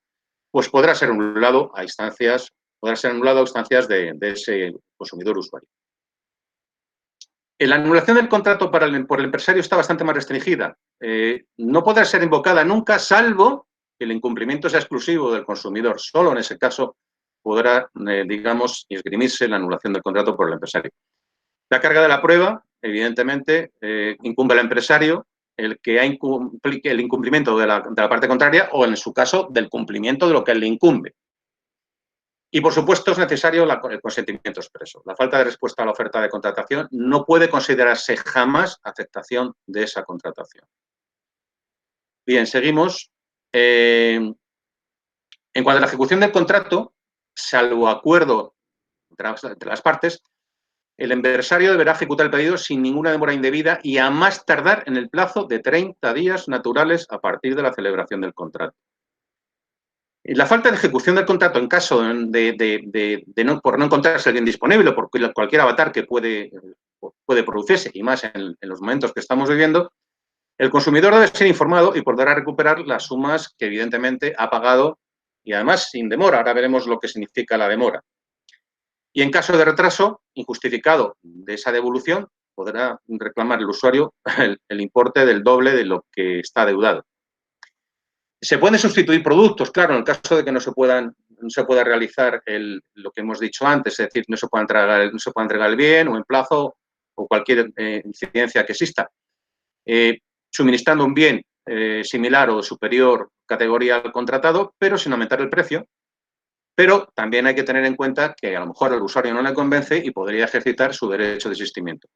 pues podrá ser anulado a instancias de ese consumidor usuario. La anulación del contrato por el empresario está bastante más restringida. No podrá ser invocada nunca, salvo que el incumplimiento sea exclusivo del consumidor. Solo en ese caso podrá, digamos, esgrimirse la anulación del contrato por el empresario. La carga de la prueba, evidentemente, incumbe al empresario el incumplimiento de la parte contraria o, en su caso, del cumplimiento de lo que él le incumbe. Y, por supuesto, es necesario el consentimiento expreso. La falta de respuesta a la oferta de contratación no puede considerarse jamás aceptación de esa contratación. Bien, seguimos. En cuanto a la ejecución del contrato, salvo acuerdo entre las partes, el empresario deberá ejecutar el pedido sin ninguna demora indebida y a más tardar en el plazo de 30 días naturales a partir de la celebración del contrato. La falta de ejecución del contrato en caso por no encontrarse el bien disponible o por cualquier avatar que puede producirse, y más en los momentos que estamos viviendo, el consumidor debe ser informado y podrá recuperar las sumas que evidentemente ha pagado y además sin demora. Ahora veremos lo que significa la demora. Y en caso de retraso injustificado de esa devolución, podrá reclamar el usuario el importe del doble de lo que está adeudado. Se pueden sustituir productos, claro, en el caso de que no se pueda realizar lo que hemos dicho antes, es decir, no se pueda entregar el bien o en plazo o cualquier incidencia que exista. Suministrando un bien similar o de superior categoría al contratado, pero sin aumentar el precio. Pero también hay que tener en cuenta que a lo mejor al usuario no le convence y podría ejercitar su derecho de desistimiento.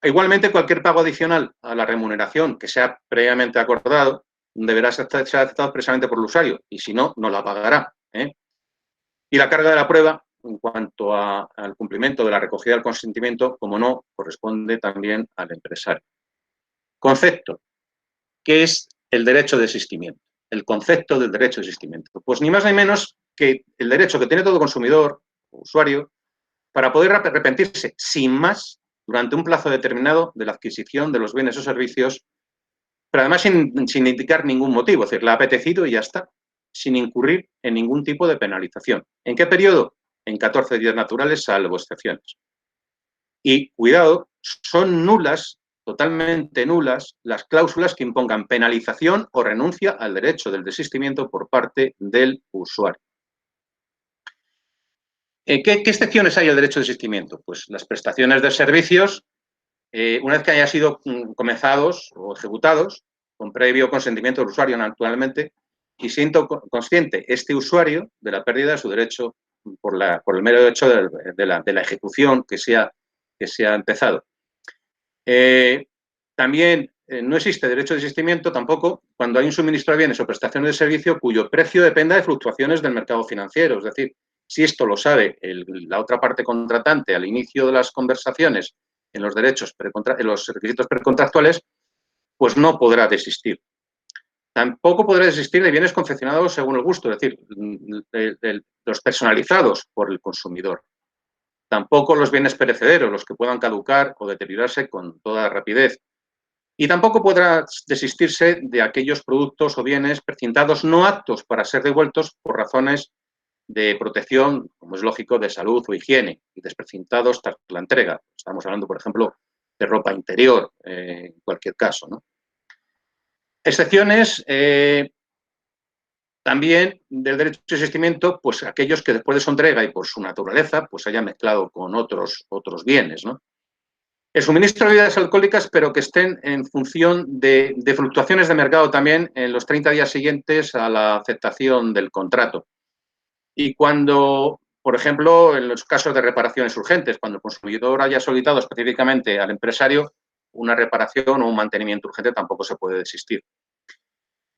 Igualmente, cualquier pago adicional a la remuneración que sea previamente acordado deberá ser aceptado expresamente por el usuario y si no, no la pagará. Y la carga de la prueba en cuanto al cumplimiento de la recogida del consentimiento, como no, corresponde también al empresario. Concepto. ¿Qué es el derecho de desistimiento? El concepto del derecho de desistimiento. Pues ni más ni menos que el derecho que tiene todo consumidor o usuario para poder arrepentirse sin más durante un plazo determinado de la adquisición de los bienes o servicios, pero además sin indicar ningún motivo, es decir, le ha apetecido y ya está, sin incurrir en ningún tipo de penalización. ¿En qué periodo? En 14 días naturales, salvo excepciones. Y, cuidado, son nulas, totalmente nulas, las cláusulas que impongan penalización o renuncia al derecho del desistimiento por parte del usuario. ¿Qué excepciones hay al derecho de desistimiento? Pues las prestaciones de servicios, una vez que hayan sido comenzados o ejecutados, con previo consentimiento del usuario actualmente, y siendo consciente este usuario de la pérdida de su derecho por el mero hecho de la ejecución que se ha empezado. También no existe derecho de desistimiento tampoco cuando hay un suministro de bienes o prestaciones de servicio cuyo precio dependa de fluctuaciones del mercado financiero. Es decir, si esto lo sabe la otra parte contratante al inicio de las conversaciones en los requisitos precontractuales, pues no podrá desistir. Tampoco podrá desistir de bienes confeccionados según el gusto, es decir, los personalizados por el consumidor. Tampoco los bienes perecederos, los que puedan caducar o deteriorarse con toda rapidez. Y tampoco podrá desistirse de aquellos productos o bienes precintados no aptos para ser devueltos por razones de protección, como es lógico, de salud o higiene, y desprecintados tras la entrega. Estamos hablando, por ejemplo, de ropa interior, en cualquier caso, ¿no? Excepciones, También del derecho de desistimiento, pues aquellos que después de su entrega y por su naturaleza, pues hayan mezclado con otros bienes, ¿no? El suministro de bebidas alcohólicas, pero que estén en función de fluctuaciones de mercado también en los 30 días siguientes a la aceptación del contrato. Y cuando, por ejemplo, en los casos de reparaciones urgentes, cuando el consumidor haya solicitado específicamente al empresario una reparación o un mantenimiento urgente, tampoco se puede desistir.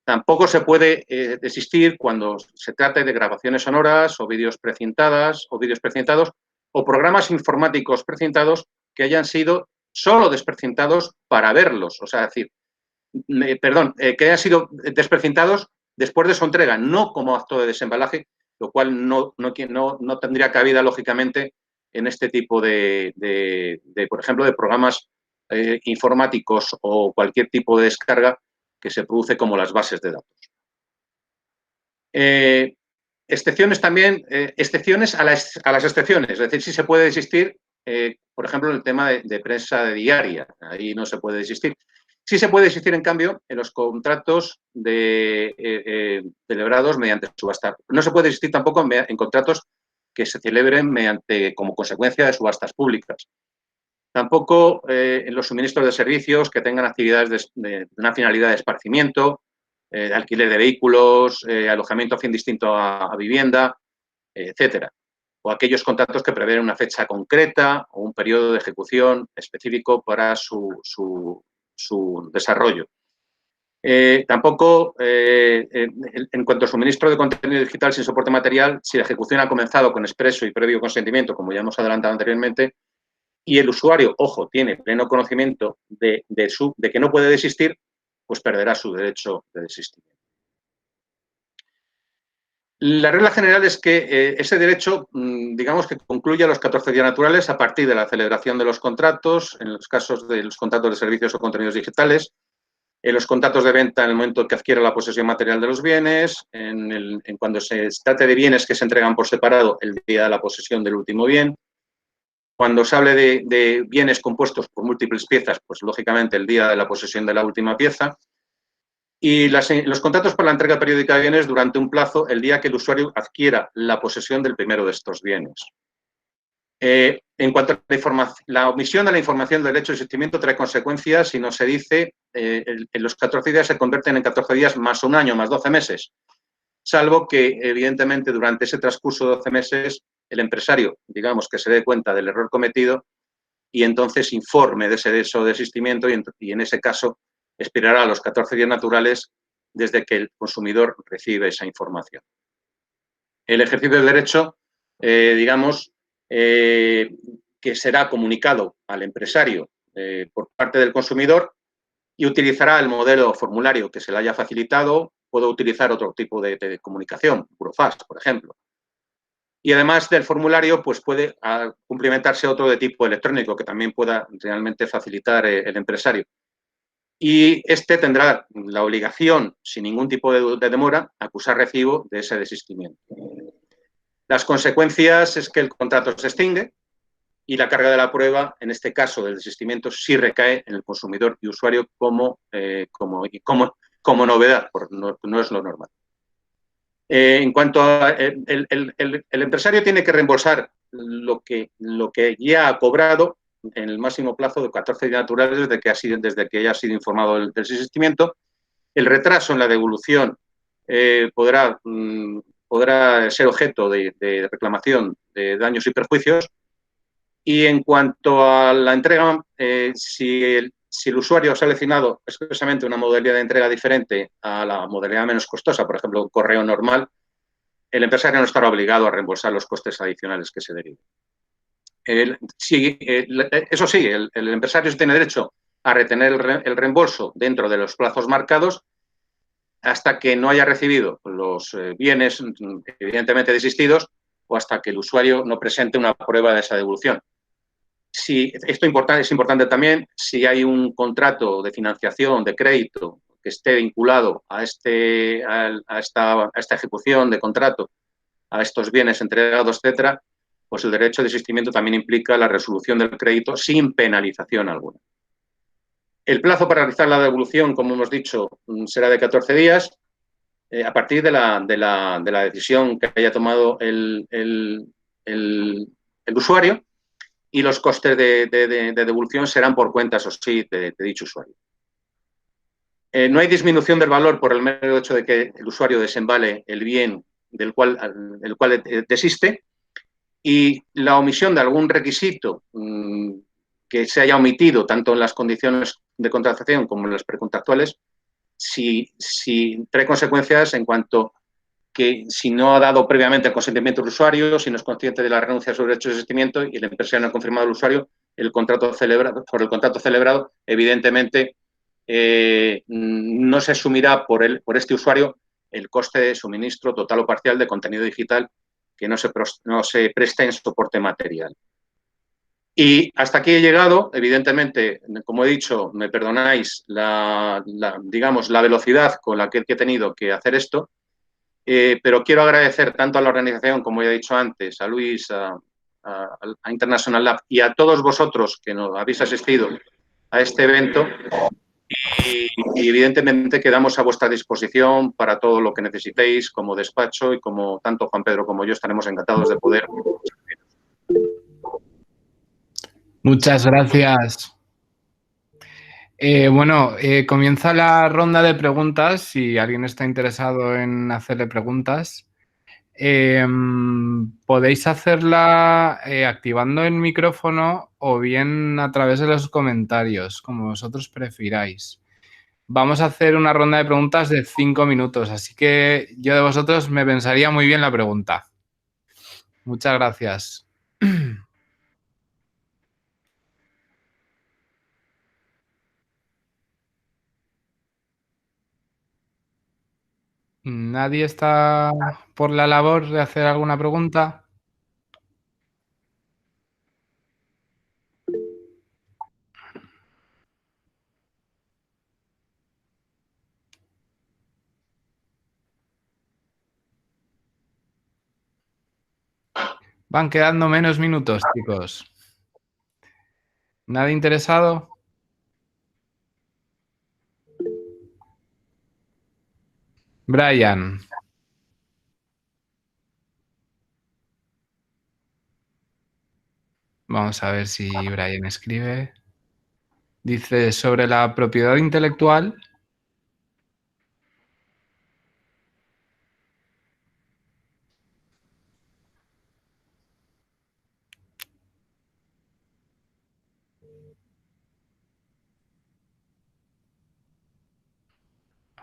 Tampoco se puede desistir cuando se trate de grabaciones sonoras o vídeos precintados o programas informáticos precintados que hayan sido solo desprecintados para verlos. O sea, decir, que hayan sido desprecintados después de su entrega, no como acto de desembalaje, lo cual no tendría cabida, lógicamente, en este tipo por ejemplo, de programas informáticos o cualquier tipo de descarga que se produce como las bases de datos. Excepciones también, excepciones a las excepciones, es decir, sí se puede desistir, por ejemplo, en el tema de prensa diaria, ahí no se puede desistir. Sí se puede desistir, en cambio, en los contratos celebrados mediante subasta. No se puede desistir tampoco en contratos que se celebren como consecuencia de subastas públicas. Tampoco en los suministros de servicios que tengan actividades de una finalidad de esparcimiento, alquiler de vehículos, alojamiento a fin distinto a vivienda, etcétera. O aquellos contratos que prevén una fecha concreta o un periodo de ejecución específico para su desarrollo. Tampoco, en cuanto a suministro de contenido digital sin soporte material, si la ejecución ha comenzado con expreso y previo consentimiento, como ya hemos adelantado anteriormente, y el usuario, ojo, tiene pleno conocimiento de que no puede desistir, pues perderá su derecho de desistimiento. La regla general es que ese derecho, digamos que concluye a los 14 días naturales a partir de la celebración de los contratos, en los casos de los contratos de servicios o contenidos digitales, en los contratos de venta en el momento que adquiere la posesión material de los bienes, en cuando se trate de bienes que se entregan por separado el día de la posesión del último bien. Cuando se hable de bienes compuestos por múltiples piezas, pues lógicamente el día de la posesión de la última pieza. Y los contratos para la entrega periódica de bienes durante un plazo el día que el usuario adquiera la posesión del primero de estos bienes. En cuanto a la omisión de la información del derecho de desistimiento trae consecuencias si no se dice en los 14 días se convierten en 14 días más un año, más 12 meses. Salvo que, evidentemente, durante ese transcurso de 12 meses, el empresario, digamos, que se dé cuenta del error cometido y entonces informe de ese derecho de desistimiento y en ese caso expirará los 14 días naturales desde que el consumidor recibe esa información. El ejercicio del derecho, digamos, que será comunicado al empresario por parte del consumidor y utilizará el modelo formulario que se le haya facilitado. Puedo utilizar otro tipo de comunicación, burofax, por ejemplo. Y además del formulario, pues puede cumplimentarse otro de tipo electrónico que también pueda realmente facilitar el empresario. Y este tendrá la obligación, sin ningún tipo de demora, acusar recibo de ese desistimiento. Las consecuencias es que el contrato se extingue y la carga de la prueba, en este caso del desistimiento, sí recae en el consumidor y usuario como novedad, no es lo normal. En cuanto a el empresario tiene que reembolsar lo que ya ha cobrado en el máximo plazo de 14 días naturales desde que haya sido informado del desistimiento. El retraso en la devolución podrá ser objeto de reclamación de daños y perjuicios. Y en cuanto a la entrega, si el usuario ha seleccionado expresamente una modalidad de entrega diferente a la modalidad menos costosa, por ejemplo, un correo normal, el empresario no estará obligado a reembolsar los costes adicionales que se deriven. Eso sí, el empresario tiene derecho a retener el reembolso dentro de los plazos marcados hasta que no haya recibido los bienes evidentemente desistidos o hasta que el usuario no presente una prueba de esa devolución. Esto es importante también si hay un contrato de financiación, de crédito, que esté vinculado a esta ejecución de contrato, a estos bienes entregados, etcétera, pues el derecho de desistimiento también implica la resolución del crédito sin penalización alguna. El plazo para realizar la devolución, como hemos dicho, será de 14 días a partir de la decisión que haya tomado el usuario, y los costes de devolución serán por cuenta, eso sí, de dicho usuario. No hay disminución del valor por el mero hecho de que el usuario desembale el bien del cual desiste, y la omisión de algún requisito que se haya omitido tanto en las condiciones de contratación como en las precontractuales, si trae consecuencias en cuanto que si no ha dado previamente el consentimiento del usuario, si no es consciente de la renuncia a sus derechos de asistimiento y la empresa no ha confirmado al usuario el contrato celebrado, evidentemente no se asumirá por este usuario el coste de suministro total o parcial de contenido digital que no se presta en soporte material. Y hasta aquí he llegado. Evidentemente, como he dicho, me perdonáis digamos, la velocidad con la que he tenido que hacer esto, pero quiero agradecer tanto a la organización, como ya he dicho antes, a Luis, a International Lab y a todos vosotros que nos habéis asistido a este evento. Y evidentemente quedamos a vuestra disposición para todo lo que necesitéis como despacho, y como tanto Juan Pedro como yo estaremos encantados de poder. Muchas gracias. Comienza la ronda de preguntas. Si alguien está interesado en hacerle preguntas, podéis hacerla activando el micrófono o bien a través de los comentarios, como vosotros prefiráis. Vamos a hacer una ronda de preguntas de 5 minutos, así que yo de vosotros me pensaría muy bien la pregunta. Muchas gracias. ¿Nadie está por la labor de hacer alguna pregunta? Van quedando menos minutos, chicos. ¿Nadie interesado? Brian. Vamos a ver si Brian escribe. Dice, sobre la propiedad intelectual.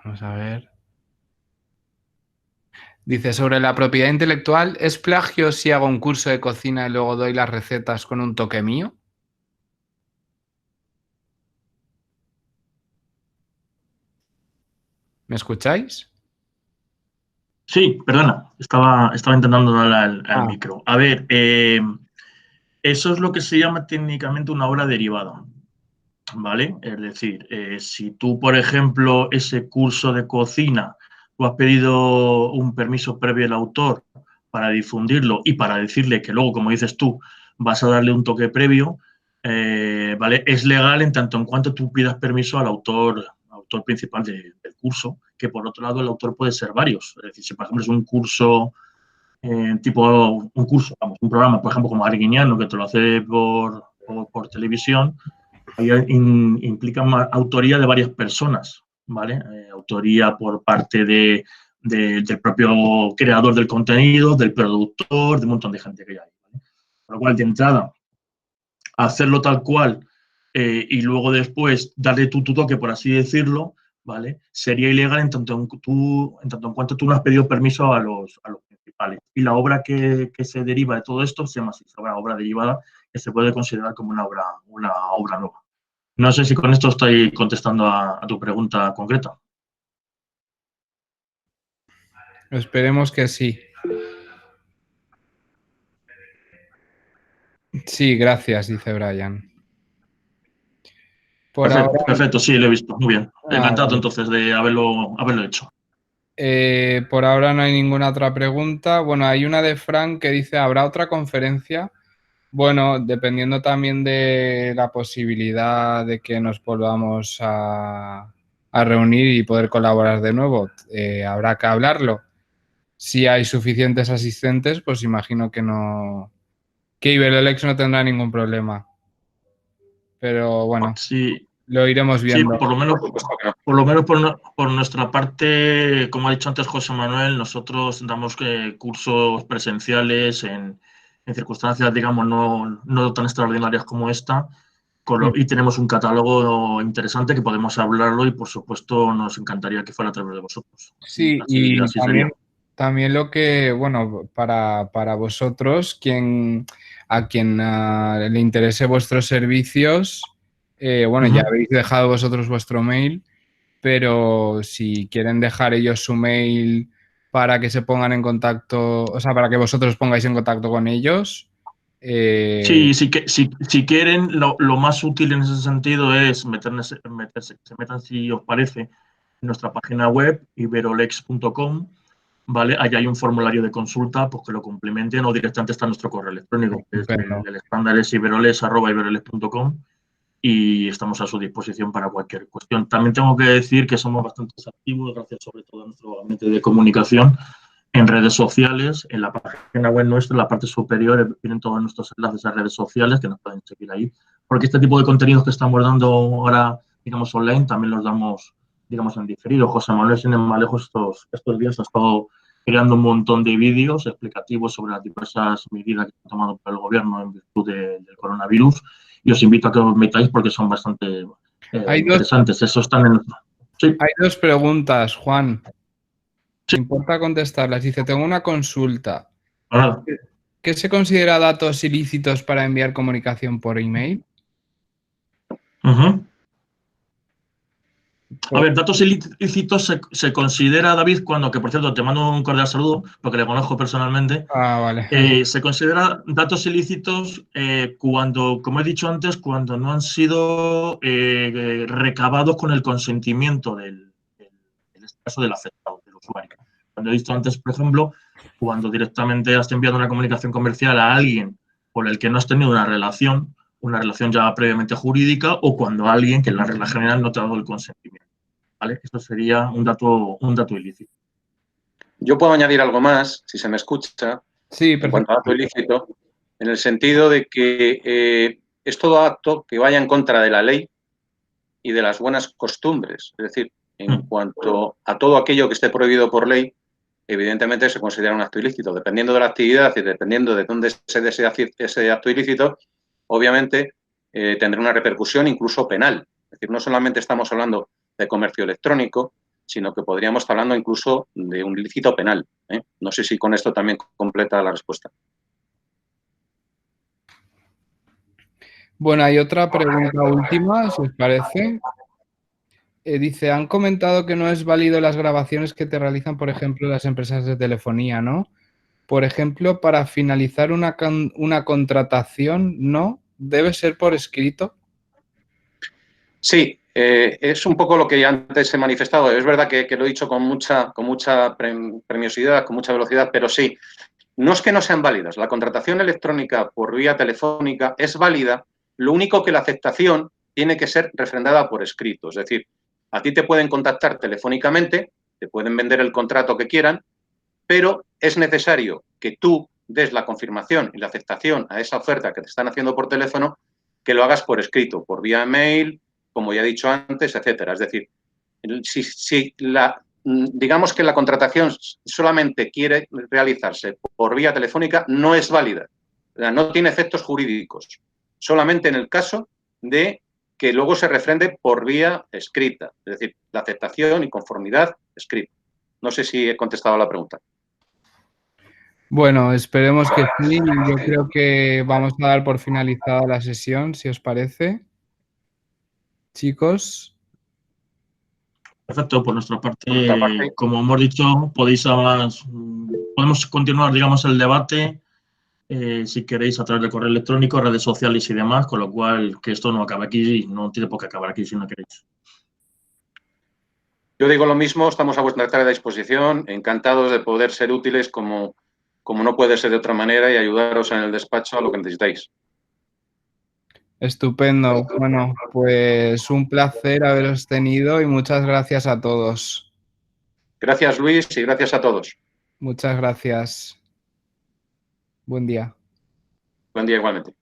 Vamos a ver. Dice, sobre la propiedad intelectual, ¿es plagio si hago un curso de cocina y luego doy las recetas con un toque mío? ¿Me escucháis? Sí, perdona, estaba intentando darle al micro. A ver, eso es lo que se llama técnicamente una obra derivada, ¿vale? Es decir, si tú, por ejemplo, ese curso de cocina, tú has pedido un permiso previo al autor para difundirlo y para decirle que luego, como dices tú, vas a darle un toque previo, ¿vale? Es legal en tanto en cuanto tú pidas permiso al autor principal del curso, que por otro lado el autor puede ser varios. Es decir, si por ejemplo es un curso un programa, por ejemplo, como Arguiñano, que te lo hace por televisión, ahí implica autoría de varias personas, ¿vale? Autoría por parte del propio creador del contenido, del productor, de un montón de gente que hay, ¿vale? Por lo cual, de entrada, hacerlo tal cual y luego después darle tu toque, por así decirlo, ¿vale? Sería ilegal en tanto en cuanto tú no has pedido permiso a los principales. Y la obra que se deriva de todo esto se llama así, obra derivada, que se puede considerar como una obra nueva. No sé si con esto estoy contestando a tu pregunta concreta. Esperemos que sí. Sí, gracias, dice Brian. Perfecto, sí, lo he visto. Muy bien. Encantado entonces de haberlo hecho. Por ahora no hay ninguna otra pregunta. Bueno, hay una de Frank que dice, ¿habrá otra conferencia? Bueno, dependiendo también de la posibilidad de que nos volvamos a a reunir y poder colaborar de nuevo. Habrá que hablarlo. Si hay suficientes asistentes, pues imagino que no, que Iberelex no tendrá ningún problema. Pero bueno, Sí, lo iremos sí, viendo. por lo menos por nuestra parte, como ha dicho antes José Manuel, nosotros damos cursos presenciales en circunstancias, digamos, no tan extraordinarias como esta, y tenemos un catálogo interesante que podemos hablarlo y, por supuesto, nos encantaría que fuera a través de vosotros. Sí, Y y así sería. también lo que, bueno, para vosotros, a quien le interese vuestros servicios, bueno, ya habéis dejado vosotros vuestro mail, pero si quieren dejar ellos su mail para que se pongan en contacto, o sea, para que vosotros pongáis en contacto con ellos. Sí, si quieren, lo más útil en ese sentido es meterse, que se metan, si os parece, en nuestra página web, iberolex.com, ¿vale? Ahí hay un formulario de consulta, pues que lo complementen, o directamente está nuestro correo electrónico, que es el estándar es iberolex@iberolex.com, y estamos a su disposición para cualquier cuestión. También tengo que decir que somos bastante activos, gracias sobre todo a nuestro gabinete de comunicación, en redes sociales. En la página web nuestra, en la parte superior, vienen todos nuestros enlaces a redes sociales que nos pueden seguir ahí. Porque este tipo de contenidos que estamos dando ahora, digamos, online, también los damos, digamos, en diferido. José Manuel, sin ir más lejos, estos días ha estado creando un montón de vídeos explicativos sobre las diversas medidas que ha tomado por el gobierno en virtud del coronavirus. Y os invito a que os metáis porque son bastante interesantes. Eso están en... Sí. Hay dos preguntas, Juan. ¿Te importa contestarlas? Dice, tengo una consulta. ¿Qué se considera datos ilícitos para enviar comunicación por email? A ver, datos ilícitos se considera, David, que por cierto te mando un cordial saludo, porque le conozco personalmente. Vale. Se considera datos ilícitos cuando, como he dicho antes, cuando no han sido recabados con el consentimiento en este caso del afectado, del usuario. Cuando he dicho antes, por ejemplo, cuando directamente has enviado una comunicación comercial a alguien por el que no has tenido una relación ya previamente jurídica, o cuando alguien, que en la regla general no te ha dado el consentimiento. ¿Vale? Eso sería un dato ilícito. Yo puedo añadir algo más, si se me escucha, sí, en cuanto a dato ilícito, en el sentido de que es todo acto que vaya en contra de la ley y de las buenas costumbres. Es decir, en cuanto a todo aquello que esté prohibido por ley, evidentemente se considera un acto ilícito. Dependiendo de la actividad y dependiendo de dónde se desea hacer ese acto ilícito, obviamente tendrá una repercusión incluso penal. Es decir, no solamente estamos hablando de comercio electrónico, sino que podríamos estar hablando incluso de un ilícito penal. No sé si con esto también completa la respuesta. Bueno, hay otra pregunta última, si os parece. Dice, han comentado que no es válido las grabaciones que te realizan, por ejemplo, las empresas de telefonía, ¿no? Por ejemplo, para finalizar una contratación, ¿no? ¿Debe ser por escrito? Sí, es un poco lo que antes he manifestado. Es verdad que lo he dicho con mucha premiosidad, con mucha velocidad, pero sí. No es que no sean válidas. La contratación electrónica por vía telefónica es válida. Lo único que la aceptación tiene que ser refrendada por escrito. Es decir, a ti te pueden contactar telefónicamente, te pueden vender el contrato que quieran, pero es necesario que tú des la confirmación y la aceptación a esa oferta que te están haciendo por teléfono, que lo hagas por escrito, por vía mail, como ya he dicho antes, etcétera. Es decir, si digamos que la contratación solamente quiere realizarse por vía telefónica, no es válida. No tiene efectos jurídicos. Solamente en el caso de que luego se refrende por vía escrita. Es decir, la aceptación y conformidad escrita. No sé si he contestado a la pregunta. Bueno, esperemos que sí. Yo creo que vamos a dar por finalizada la sesión, si os parece. Chicos. Perfecto, por nuestra parte, como hemos dicho, podemos continuar, digamos, el debate, si queréis, a través de correo electrónico, redes sociales y demás, con lo cual que esto no acabe aquí, no tiene por qué acabar aquí si no queréis. Yo digo lo mismo, estamos a vuestra entera disposición, encantados de poder ser útiles como no puede ser de otra manera y ayudaros en el despacho a lo que necesitáis. Estupendo. Bueno, pues un placer haberos tenido y muchas gracias a todos. Gracias, Luis, y gracias a todos. Muchas gracias. Buen día. Buen día igualmente.